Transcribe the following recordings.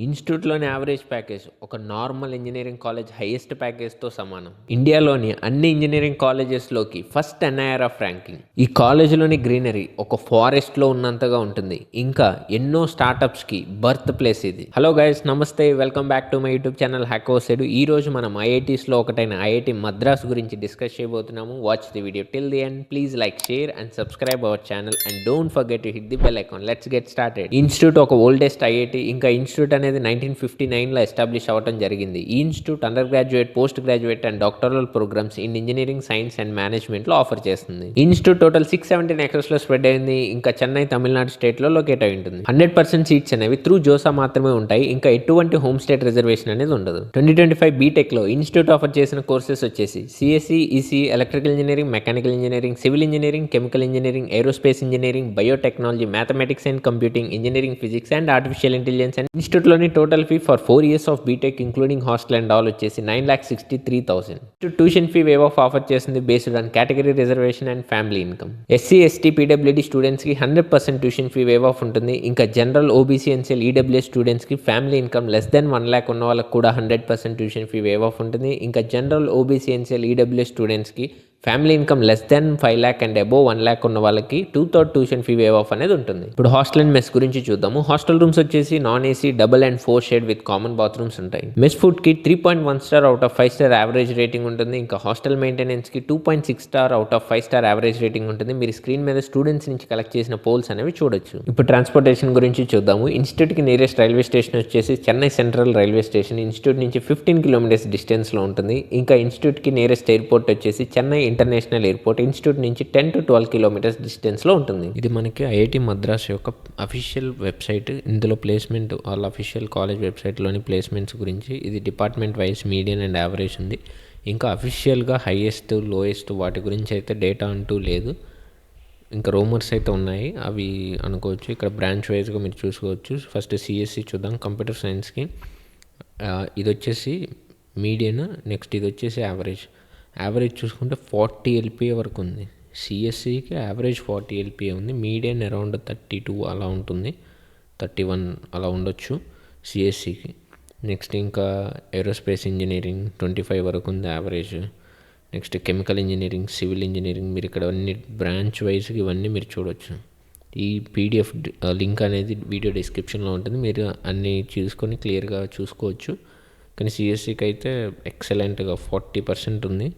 ఇన్స్టిట్యూట్లోని average package ఒక normal engineering college highest ప్యాకేజ్తో సమానం. ఇండియాలోని అన్ని ఇంజనీరింగ్ కాలేజెస్లోకి ఫస్ట్ NIRF ర్యాంకింగ్. ఈ కాలేజీలోని గ్రీనరీ ఒక ఫారెస్ట్లో ఉన్నంతగా ఉంటుంది. ఇంకా ఎన్నో స్టార్టప్స్కి బర్త్ ప్లేస్ ఇది. హలో గైస్, నమస్తే, welcome back to my YouTube channel Hackoside. ఈ రోజు మనం IITస్లో ఒకటైన IIT మద్రాస్ గురించి డిస్కస్ చేయబోతున్నాము. Watch the video till the end. Please like, share and subscribe our channel and don't forget to hit the bell icon. Let's get started. Institute ఒక oldest IIT. ఇంకా institute అనేది 1959లో ఎస్టాబ్లిష్ అవ్వడం జరిగింది. ఈ institute undergraduate, postgraduate and doctoral programs in engineering, science and మేనేజ్మెంట్లో offer చేస్తుంది. Institute total 617 acres spread అయింది. ఇంకా చెన్నై, తమిళనాడు స్టేట్లో లొకేట్ అయి ఉంటుంది. 100% సీట్స్ అనేవి త్రూ జోసా మాత్రమే ఉంటాయి. ఇంకా ఎటువంటి హోమ్ స్టేట్ రిజర్వేషన్ అనేది ఉండదు. 2025 బీటెక్లో ఇన్స్టిట్యూట్ ఆఫర్ చేసిన కోర్సెస్ వచ్చేసి CSE, ECE, electrical engineering, mechanical engineering, civil engineering, chemical engineering, aerospace engineering, biotechnology, mathematics and computing, engineering, physics and artificial intelligence. And ఇన్స్టిట్యూట్లోని total fee for 4 years of BTech including hostel and all వచ్చేసి 9,63,000. Tuition fee waive off offer చేసింది based on category reservation and family income. SC, ST, PWD స్టూడెంట్స్కి 100% tuition fee waive of ఉంటుంది. ఇంకా general, OBC, NCL, EWS స్టూడెంట్స్కి family income less than 1 lakh ఉన్న వాళ్ళకి కూడా 100% tuition fee waive of ఉంటుంది. ఇంకా జనరల్, OBC, NCL, EWS స్టూడెంట్స్కి family income less than 5 lakh and above 1 lakh ఉన్న వాళ్ళకి 2/3 ట్యూషన్ ఫీ వేవ్ ఆఫ్ అనేది ఉంటుంది. ఇప్పుడు హాస్టల్ అండ్ మెస్ గురించి చూద్దాము. హాస్టల్ రూమ్స్ వచ్చేసి non AC, double and 4 shared with common bathrooms ఉంటాయి. మెస్ ఫుడ్కి 3.1 star out of 5 star average rating ఉంటుంది. ఇంకా హాస్టల్ మెయింటెనెన్స్కి 2.6 star out of 5 star average rating ఉంటుంది. మీరు స్క్రీన్ మీద స్టూడెంట్స్ నుంచి కలెక్ట్ చేసిన పోల్స్ అనేవి చూడొచ్చు. ఇప్పుడు ట్రాన్స్పోర్టేషన్ గురించి చూద్దాము. ఇన్స్టిట్యూట్కి నియరెస్ట్ రైల్వే స్టేషన్ వచ్చేసి Chennai central railway station. Institute నుంచి 15 kilometers డిస్టెన్స్లో ఉంటుంది. ఇంకా ఇన్స్టిట్యూట్కి నియరెస్ట్ ఎయిర్పోర్ట్ వచ్చేసి చెన్నై ఇంటర్నేషనల్ ఎయిర్పోర్ట్. ఇన్స్టిట్యూట్ నుంచి 10 to 12 kilometers డిస్టెన్స్లో ఉంటుంది. ఇది మనకి IIT మద్రాస్ యొక్క అఫీషియల్ వెబ్సైట్. ఇందులో ప్లేస్మెంట్ వాళ్ళ అఫీషియల్ కాలేజ్ వెబ్సైట్లోని ప్లేస్మెంట్స్ గురించి ఇది department wise median and average ఉంది. ఇంకా అఫీషియల్గా హైయెస్ట్, లోయెస్ట్ వాటి గురించి అయితే డేటా అంటూ లేదు. ఇంకా రూమర్స్ అయితే ఉన్నాయి, అవి అనుకోవచ్చు. ఇక్కడ బ్రాంచ్ వైజ్గా మీరు చూసుకోవచ్చు. ఫస్ట్ CSE చూద్దాం. కంప్యూటర్ సైన్స్కి ఇది వచ్చేసి మీడియన్, నెక్స్ట్ ఇది వచ్చేసి యావరేజ్. యావరేజ్ చూసుకుంటే 40 LPA వరకు ఉంది. CSEకి యావరేజ్ 40 LPA ఉంది. మీడియన్ అరౌండ్ 32 అలా ఉంటుంది, 31 అలా ఉండొచ్చు CSEకి. నెక్స్ట్ ఇంకా ఏరోస్పేస్ ఇంజనీరింగ్ 25 వరకు ఉంది average. Next chemical engineering, civil engineering. మీరు ఇక్కడ అన్ని బ్రాంచ్ వైజ్గా ఇవన్నీ మీరు చూడొచ్చు. ఈ PDF లింక్ అనేది వీడియో డిస్క్రిప్షన్లో ఉంటుంది. మీరు అన్నీ చూసుకొని క్లియర్గా చూసుకోవచ్చు. కానీ CSEకి అయితే ఎక్సలెంట్గా 40% ఉంది.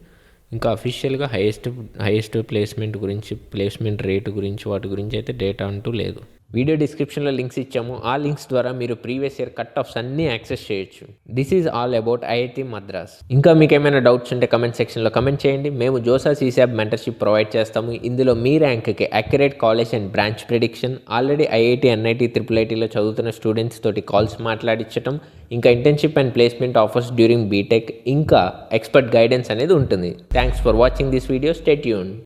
ఇంకా అఫీషియల్గా హైయెస్ట్ ప్లేస్మెంట్ గురించి, ప్లేస్మెంట్ రేటు గురించి, వాటి గురించి అయితే డేటా అంటూ లేదు. వీడియో డిస్క్రిప్షన్లో లింక్స్ ఇచ్చాము. ఆ లింక్స్ ద్వారా మీరు ప్రీవియస్ ఇయర్ కట్ ఆఫ్స్ అన్నీ యాక్సెస్ చేయొచ్చు. This is all about IIT Madras. ఇంకా మీకు ఏమైనా డౌట్స్ ఉంటే కమెంట్ సెక్షన్లో కమెంట్ చేయండి. మేము జోసా CSAB మెంటర్షిప్ ప్రొవైడ్ చేస్తాము. ఇందులో మీ ర్యాంక్కి accurate college and branch prediction, already IIT, NIT, IIITలో చదువుతున్న స్టూడెంట్స్ తోటి కాల్స్ మాట్లాడించడం, ఇంకా internship and placement offers during BTech, ఇంకా ఎక్స్పర్ట్ గైడెన్స్ అనేది ఉంటుంది. Thanks for watching this video. Stay tuned.